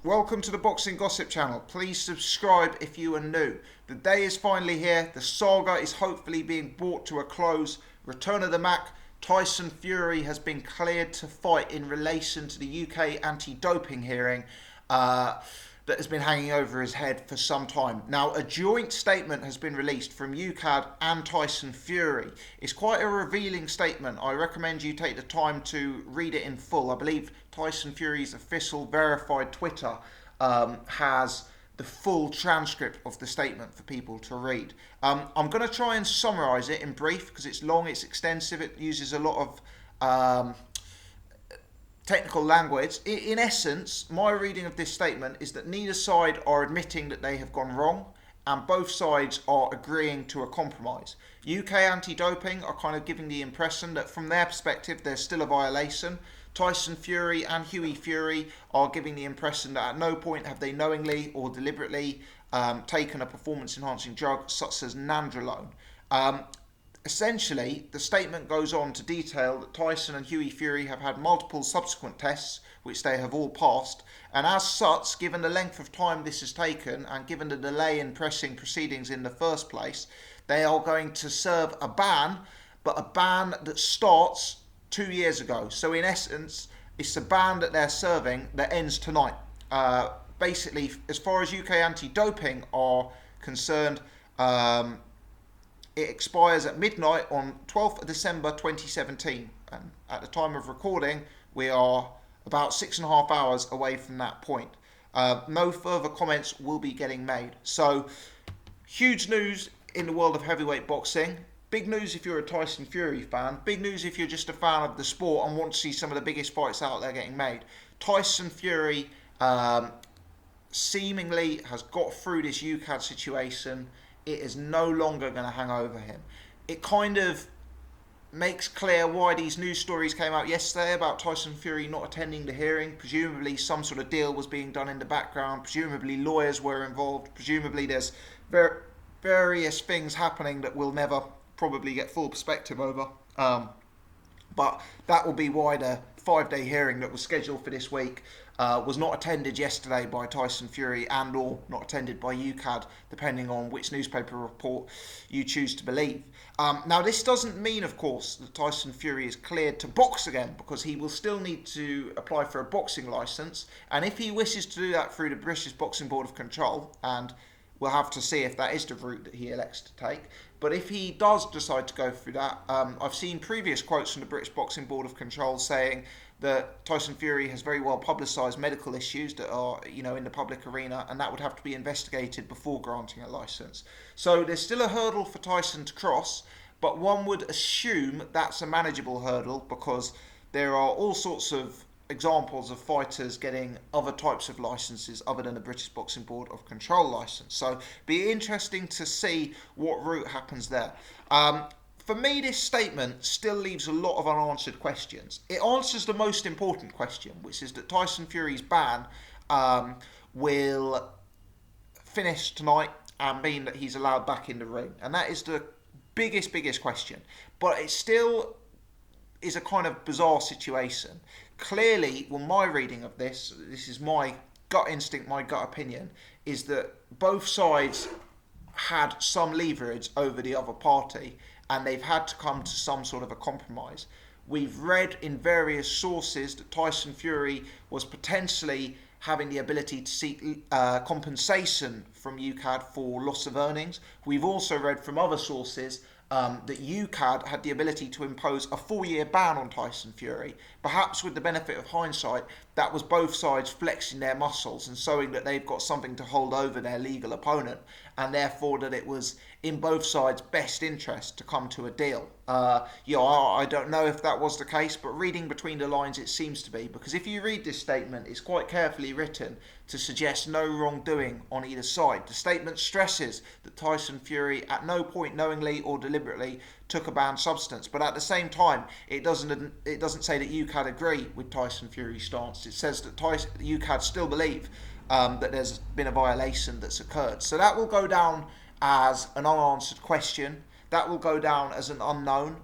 Welcome to the Boxing Gossip channel. Please subscribe if you are new. The day is finally here. The saga is hopefully being brought to a close. Return of the MACK. Tyson Fury has been cleared to fight in relation to the UK anti-doping hearing that has been hanging over his head for some time. Now, a joint statement has been released from UKAD and Tyson Fury. It's quite a revealing statement. I recommend you take the time to read it in full. I believe Tyson Fury's official verified Twitter has the full transcript of the statement for people to read. I'm going to try and summarise it in brief because it's long, it's extensive, it uses a lot of technical language. In essence, my reading of this statement is that neither side are admitting that they have gone wrong, and both sides are agreeing to a compromise. UK anti-doping are kind of giving the impression that from their perspective there's still a violation. Tyson Fury and Hughie Fury are giving the impression that at no point have they knowingly or deliberately taken a performance-enhancing drug such as nandrolone. Essentially, the statement goes on to detail that Tyson and Hughie Fury have had multiple subsequent tests, which they have all passed, and as such, given the length of time this has taken, and given the delay in pressing proceedings in the first place, they are going to serve a ban, but a ban that starts 2 years ago. So in essence, it's a ban that they're serving that ends tonight. Basically, as far as UK anti-doping are concerned, it expires at midnight on 12th of December 2017. And at the time of recording, we are about 6.5 hours away from that point. No further comments will be getting made. So, huge news in the world of heavyweight boxing. Big news if you're a Tyson Fury fan. Big news if you're just a fan of the sport and want to see some of the biggest fights out there getting made. Tyson Fury seemingly has got through this UKAD situation. It is no longer going to hang over him. It kind of makes clear why these news stories came out yesterday about Tyson Fury not attending the hearing. Presumably some sort of deal was being done in the background. Presumably lawyers were involved. Presumably there's various things happening that we'll never probably get full perspective over. But that will be why the 5-day hearing that was scheduled for this week was not attended yesterday by Tyson Fury and or not attended by UKAD, depending on which newspaper report you choose to believe. Now, this doesn't mean, of course, that Tyson Fury is cleared to box again, because he will still need to apply for a boxing licence, and if he wishes to do that through the British Boxing Board of Control, and we'll have to see if that is the route that he elects to take. But if he does decide to go through that, I've seen previous quotes from the British Boxing Board of Control saying that Tyson Fury has very well publicised medical issues that are, in the public arena, and that would have to be investigated before granting a licence. So there's still a hurdle for Tyson to cross, but one would assume that's a manageable hurdle because there are all sorts of examples of fighters getting other types of licenses other than the British Boxing Board of Control license. So be interesting to see what route happens there. For me, this statement still leaves a lot of unanswered questions. It answers the most important question, which is that Tyson Fury's ban will finish tonight and mean that he's allowed back in the ring. And that is the biggest question. But it still is a kind of bizarre situation. Clearly, well, my reading of this is my gut instinct, my gut opinion, is that both sides had some leverage over the other party and they've had to come to some sort of a compromise. We've read in various sources that Tyson Fury was potentially having the ability to seek compensation from UKAD for loss of earnings. We've also read from other sources that UKAD had the ability to impose a 4-year ban on Tyson Fury. Perhaps with the benefit of hindsight, that was both sides flexing their muscles and showing that they've got something to hold over their legal opponent, and therefore that it was in both sides' best interest to come to a deal. I don't know if that was the case, but reading between the lines it seems to be, because if you read this statement, it's quite carefully written to suggest no wrongdoing on either side. The statement stresses that Tyson Fury at no point knowingly or deliberately took a banned substance, but at the same time it doesn't say that UKAD agree with Tyson Fury's stance. It says that UKAD still believe that there's been a violation that's occurred. So that will go down as an unanswered question. That will go down as an unknown.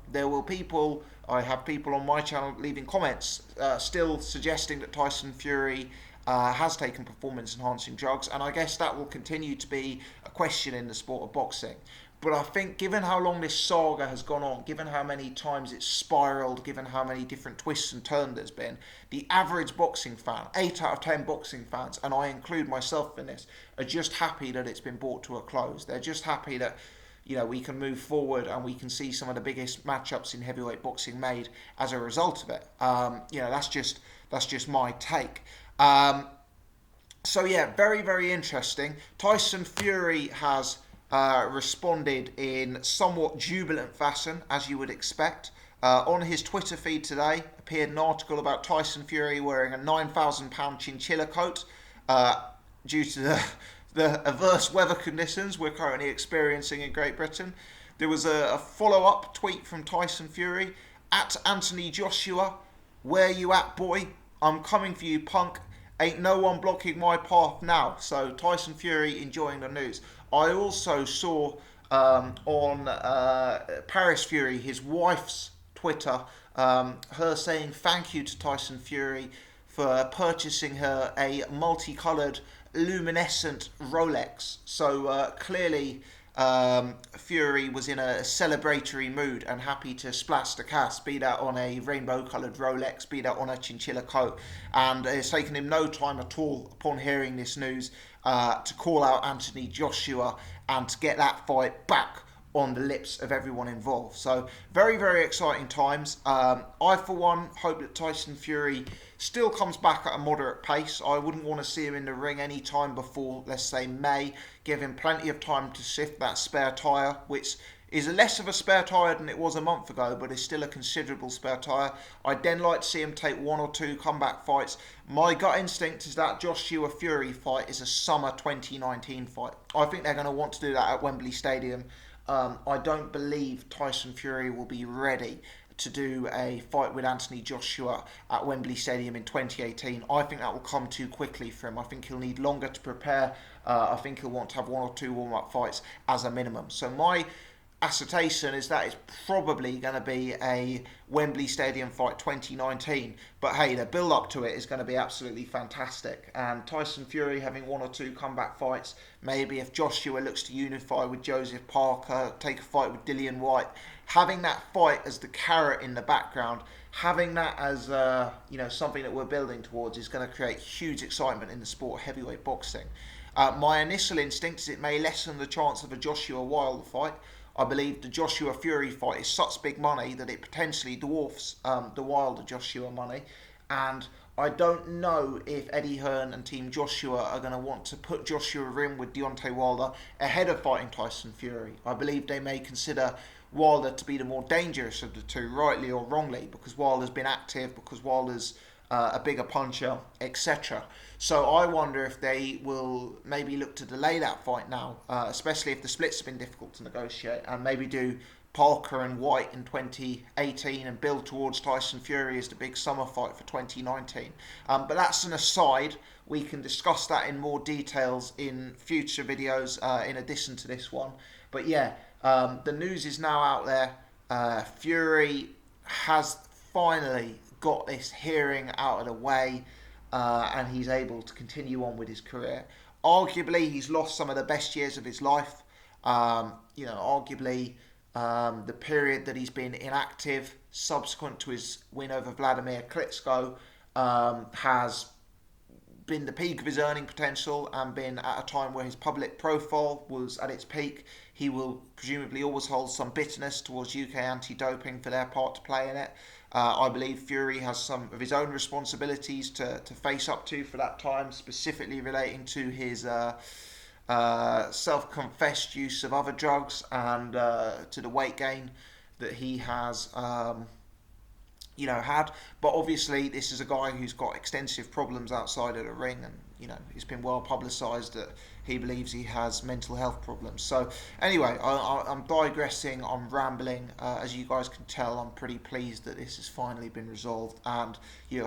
I have people on my channel leaving comments still suggesting that Tyson Fury has taken performance-enhancing drugs, and I guess that will continue to be a question in the sport of boxing. But I think given how long this saga has gone on, given how many times it's spiraled, given how many different twists and turns there's been, the average boxing fan, 8 out of 10 boxing fans, and I include myself in this, are just happy that it's been brought to a close. They're just happy that we can move forward and we can see some of the biggest matchups in heavyweight boxing made as a result of it. That's just my take. So yeah, very, very interesting. Tyson Fury has responded in somewhat jubilant fashion, as you would expect. On his Twitter feed today appeared an article about Tyson Fury wearing a £9,000 chinchilla coat due to the adverse weather conditions we're currently experiencing in Great Britain. There was a follow-up tweet from Tyson Fury, at Anthony Joshua, "Where you at, boy? I'm coming for you, punk. Ain't no one blocking my path now." So Tyson Fury enjoying the news. I also saw on Paris Fury, his wife's Twitter, her saying thank you to Tyson Fury for purchasing her a multicoloured luminescent Rolex. So clearly Fury was in a celebratory mood and happy to splash the cash, be that on a rainbow coloured Rolex, be that on a chinchilla coat. And it's taken him no time at all upon hearing this news to call out Anthony Joshua and to get that fight back on the lips of everyone involved. So very, very exciting times. I, for one, hope that Tyson Fury still comes back at a moderate pace. I wouldn't want to see him in the ring any time before, let's say, May. Give him plenty of time to sift that spare tyre, which is less of a spare tyre than it was a month ago, but is still a considerable spare tyre. I'd then like to see him take 1 or 2 comeback fights. My gut instinct is that Joshua Fury fight is a summer 2019 fight. I think they're going to want to do that at Wembley Stadium. I don't believe Tyson Fury will be ready to do a fight with Anthony Joshua at Wembley Stadium in 2018. I think that will come too quickly for him. I think he'll need longer to prepare. I think he'll want to have 1 or 2 warm-up fights as a minimum. So my assertion is that it's probably going to be a Wembley Stadium fight 2019. But hey, the build-up to it is going to be absolutely fantastic. And Tyson Fury having 1 or 2 comeback fights, maybe if Joshua looks to unify with Joseph Parker, take a fight with Dillian Whyte, having that fight as the carrot in the background, having that as something that we're building towards is going to create huge excitement in the sport of heavyweight boxing. My initial instinct is it may lessen the chance of a Joshua Wilder fight. I believe the Joshua Fury fight is such big money that it potentially dwarfs the Wilder Joshua money. And I don't know if Eddie Hearn and Team Joshua are going to want to put Joshua in with Deontay Wilder ahead of fighting Tyson Fury. I believe they may consider Wilder to be the more dangerous of the two, rightly or wrongly, because Wilder's been active, because Wilder's a bigger puncher, etc. So I wonder if they will maybe look to delay that fight now, especially if the splits have been difficult to negotiate, and maybe do Parker and White in 2018 and build towards Tyson Fury as the big summer fight for 2019. But that's an aside. We can discuss that in more details in future videos in addition to this one. But yeah, the news is now out there. Fury has finally got this hearing out of the way, and he's able to continue on with his career. Arguably, he's lost some of the best years of his life. Arguably, the period that he's been inactive subsequent to his win over Vladimir Klitschko has been the peak of his earning potential and been at a time where his public profile was at its peak. He will presumably always hold some bitterness towards UK anti-doping for their part to play in it. I believe Fury has some of his own responsibilities to face up to for that time, specifically relating to his self-confessed use of other drugs and to the weight gain that he has had. But obviously this is a guy who's got extensive problems outside of the ring, and it's been well publicised that he believes he has mental health problems. So anyway, I'm digressing, I'm rambling. As you guys can tell, I'm pretty pleased that this has finally been resolved, and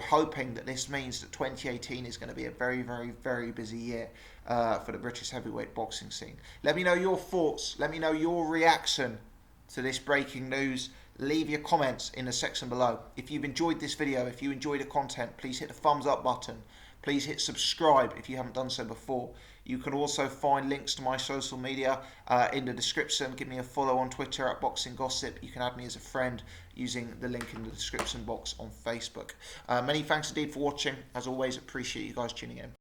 hoping that this means that 2018 is going to be a very, very, very busy year for the British heavyweight boxing scene. Let me know your thoughts, let me know your reaction to this breaking news. Leave your comments in the section below. If you've enjoyed this video, if you enjoy the content, please hit the thumbs up button. please hit subscribe if you haven't done so before. You can also find links to my social media in the description. Give me a follow on Twitter at Boxing Gossip. You can add me as a friend using the link in the description box on Facebook. Many thanks indeed for watching. As always, appreciate you guys tuning in.